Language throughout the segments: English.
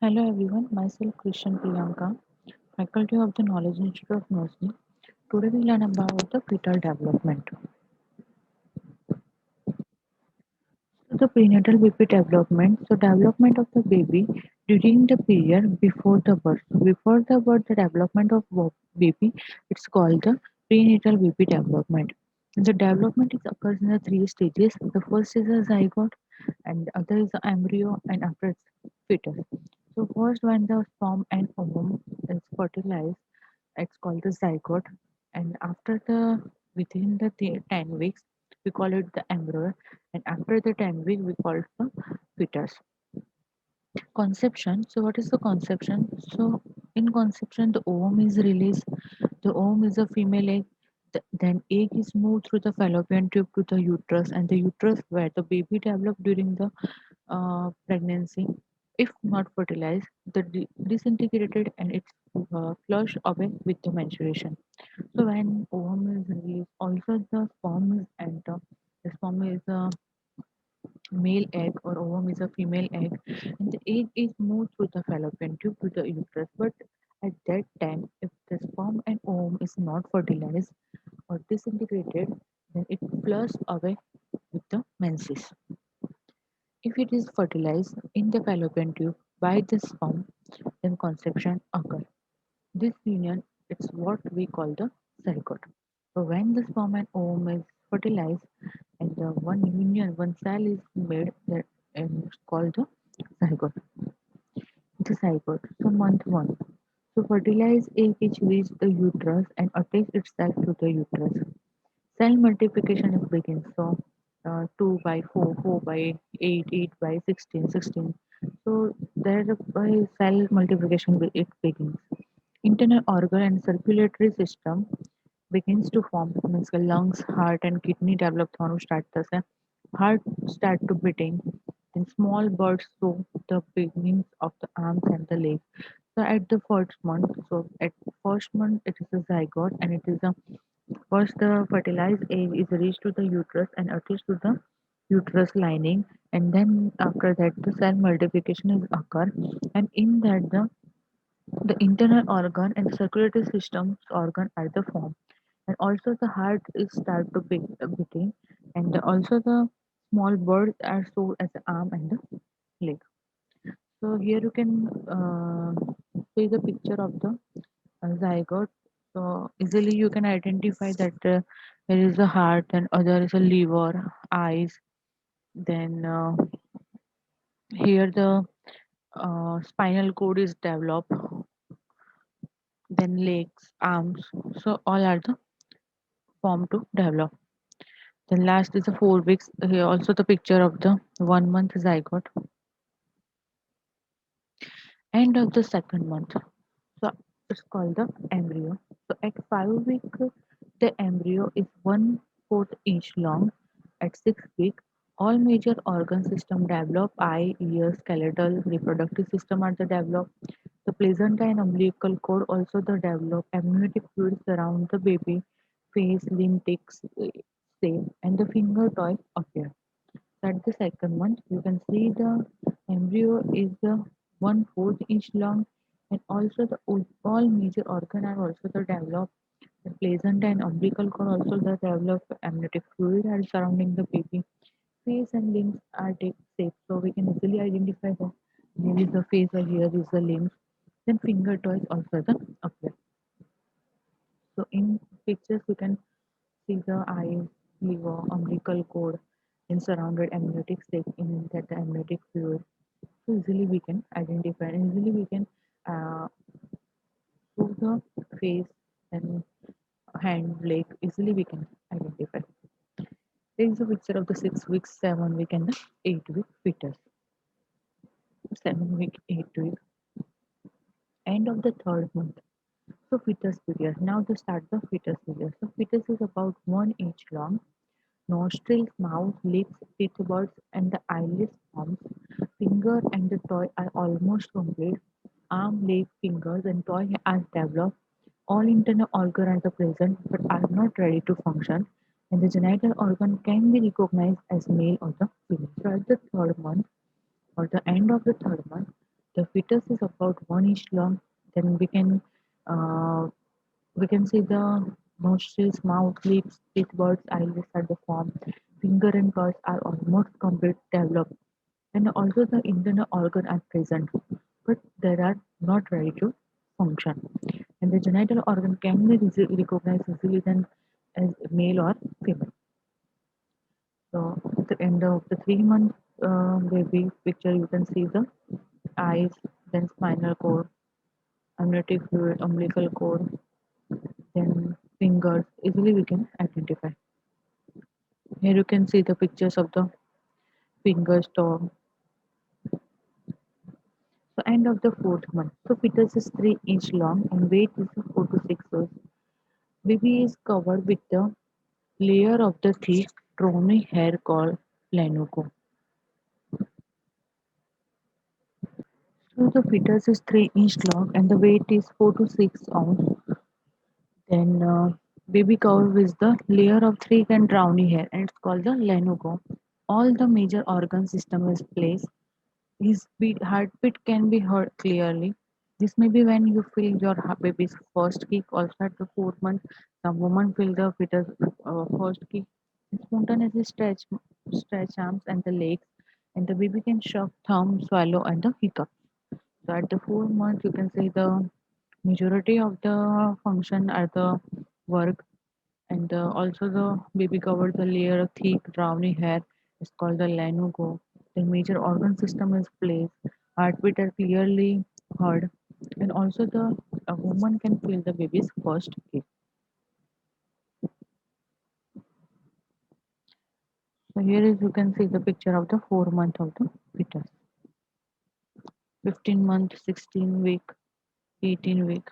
Hello everyone, myself Christian Priyanka, faculty of the Knowledge Institute of Nursing. Today we learn about the fetal development. So the prenatal baby development, so development of the baby during the period before the birth. So before the birth, the development of baby, it's called the prenatal baby development. And the development is occurs in the three stages. The first is a zygote, and the other is the embryo, and after it's fetus. So first, when the sperm and ovum is fertilized, it's called the zygote, and after the within the 10 weeks, we call it the embryo, and after the 10 week, we call it the fetus. Conception. So what is the conception? So in conception, the ovum is released. The ovum is a female egg. Then egg is moved through the fallopian tube to the uterus, and the uterus where the baby developed during the pregnancy. If not fertilized, the disintegrated and it's flushed away with the menstruation. So when ovum is released, also the sperm is enter. The sperm is a male egg or ovum is a female egg, and the egg is moved through the fallopian tube to the uterus. But at that time, if the sperm and ovum is not fertilized or disintegrated, then it flushes away with the menses. If it is fertilized in the fallopian tube by the sperm, then conception occurs. This union is what we call the zygote. So when the sperm and ovum is fertilized and the one union, one cell is made, that and it's called the zygote. The zygote. So month one. So fertilized egg is reached the uterus and attaches itself to the uterus. Cell multiplication is begins. So 2 by 4, 4 by 8, 8 by 16, 16. So there by cell multiplication it begins. Internal organ and circulatory system begins to form. Means the lungs, heart and kidney develop through start the heart start to beating. Then small birds show the beginnings of the arms and the legs. So at the first month, so at first month it is a zygote and it is a first the fertilized egg is reached to the uterus and attached to the uterus lining, and then after that the cell multiplication is occur, and in that the internal organ and circulatory systems organ are the form, and also the heart is start to beating, and also the small birds are stored as the arm and the leg. So here you can see the picture of the zygote. So easily you can identify that there is a heart, and other is a liver, eyes. Then here the spinal cord is developed, then legs, arms. So all are the form to develop. Then last is the 4 weeks. Here also the picture of the 1 month zygote. End of the second month. So it's called the embryo. So at 5 week, the embryo is 1/4 inch long. At 6 week, all major organ system develop. Eye, ear, skeletal, reproductive system are the develop. The placenta and umbilical cord also the develop. Amniotic fluid surround the baby. Face, limb takes shape, and the finger toy appear. At the second month, you can see the embryo is 1/4 inch long, and also the all major organ are also the develop. The placenta and umbilical cord also the develop. Amniotic fluid are surrounding the baby. Face and limbs are take shape, so we can easily identify that here is the face or here is the limbs. Then finger toys also the appear. So in pictures we can see the eyes, liver, umbilical cord, and surrounded amniotic sac in that the amniotic fluid. So easily we can identify and easily we can uh, show the face and hand, leg. Easily we can identify. There is a picture of the 6 weeks, 7 week, and the 8 week fetus. 7 week, 8 week, end of the third month. So fetus period. Now to start the fetus period. So fetus is about 1 inch long. Nostrils, mouth, lips, teeth buds, and the eyelids forms. Finger and the toy are almost complete. Arm, leg, fingers, and toy are developed. All internal organs are present but are not ready to function. And the genital organ can be recognized as male or the female. So at the third month or the end of the third month, The fetus is about 1 inch long. Then uh, we can see the nostrils, mouth, lips, teeth, birds, eyelids are the form. Finger and paws are almost complete developed, and also the internal organ are present, but they are not ready to function. And the genital organ can be recognized easily than as male or female. So at the end of the 3 month baby picture, you can see the eyes, then spinal cord, amniotic fluid, umbilical cord, then fingers. Easily we can identify. Here you can see the pictures of the fingers, toe. So end of the 4th month. So fetus is 3 inch long and weight is 4 to 6 ounces. Baby is covered with the layer of the thick, drawny hair called lanugo. So the fetus is 3 inch long and the weight is 4 to 6 ounces. Then baby covered with the layer of thick and downy hair and it's called the lanugo. All the major organ system is placed. His heartbeat can be heard clearly. This may be when you feel your baby's first kick. Also at the 4th month, some women feel the fetus first kick. Spontaneously stretch arms and the legs, and the baby can shock thumb, swallow, and the hiccup. So at the 4 month, you can say the majority of the function are the work, and also the baby covers the layer of thick browny hair. It's called the lanugo. The major organ system is placed. Heartbeat are clearly heard, and also the a woman can feel the baby's first kick. So here is you can see the picture of the 4 month of the fetus. 15 month, 16 week, 18 week.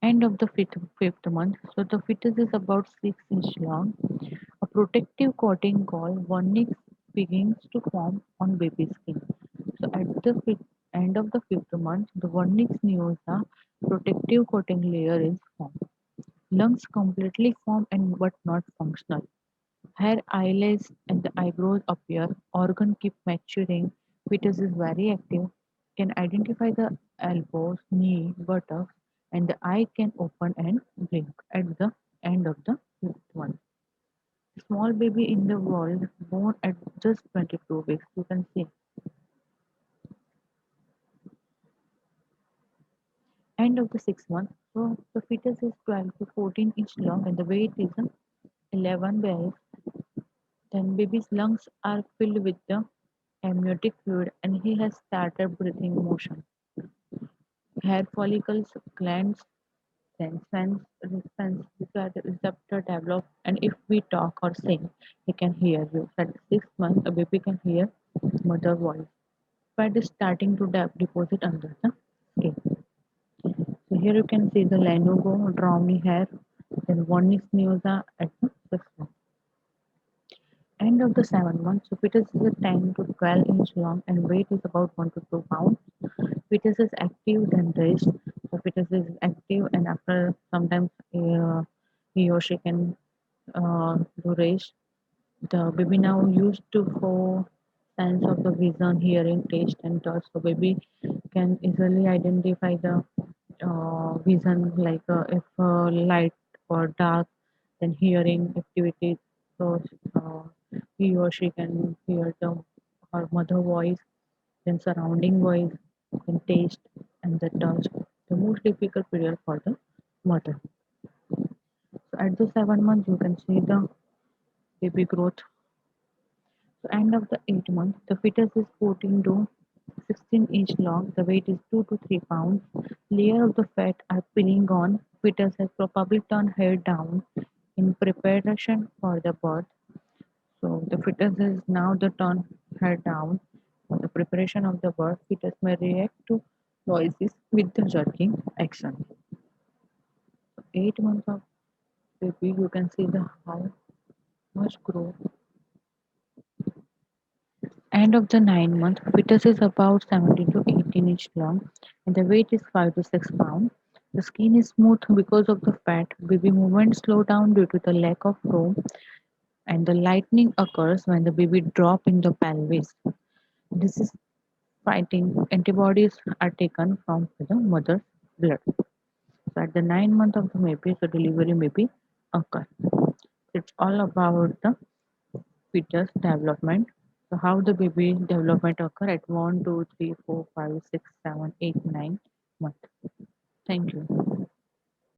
End of the fifth month. So the fetus is about 6 inch long. A protective coating called vernix begins to form on baby skin. So at the end of the 5th month, the vernix neosa protective coating layer is formed. Lungs completely form and but not functional. Hair, eyelids, and the eyebrows appear. Organ keep maturing. Fetus is very active. Can identify the elbows, knee, buttocks, and the eye can open and blink at the end of the 5th month. Small baby in the world born at just 22 weeks. You can see. End of the 6th month. So the fetus is 12 to 14 inch long and the weight is 11 bells. Then baby's lungs are filled with the amniotic fluid and he has started breathing motion. Hair follicles, glands, then receptor develop and if we talk or sing, he can hear you. At 6 months, a baby can hear mother voice. Fat is starting to deposit under the skin. So here you can see the lanugo, downy hair, then one is neosa at the 6th month. End of the 7 months, so fetus is a 10 to 12 inch long and weight is about 1 to 2 pounds. Fetus is active then rest. So fetus is active and after sometimes he or she can do rest. The baby now used to for signs of the vision, hearing, taste, and touch. So baby can easily identify the vision, like if light or dark, then hearing activity. So he or she can hear the her mother voice, then surrounding voice, then taste and the touch. The most difficult period for the mother. So at the 7 months, you can see the baby growth. So end of the 8th month, the fetus is 14 to 16 inch long. The weight is 2 to 3 pounds. Layer of the fat are peeling on. Fetus has probably turned head down in preparation for the birth. So the fetus is now the turn head down. For the preparation of the birth, fetus may react to noises with the jerking action. 8 months of baby, you can see the how much growth. End of the 9 month, fetus is about 17 to 18 inch long and the weight is 5 to 6 pounds. The skin is smooth because of the fat. Baby movements slow down due to the lack of room and the lightning occurs when the baby drop in the pelvis. This is fighting antibodies are taken from the mother's blood. So at the 9 month of the baby, the delivery may be occur. It's all about the fetus development. So how the baby development occur at 1, 2, 3, 4, 5, 6, 7, 8, 9 month. Thank you.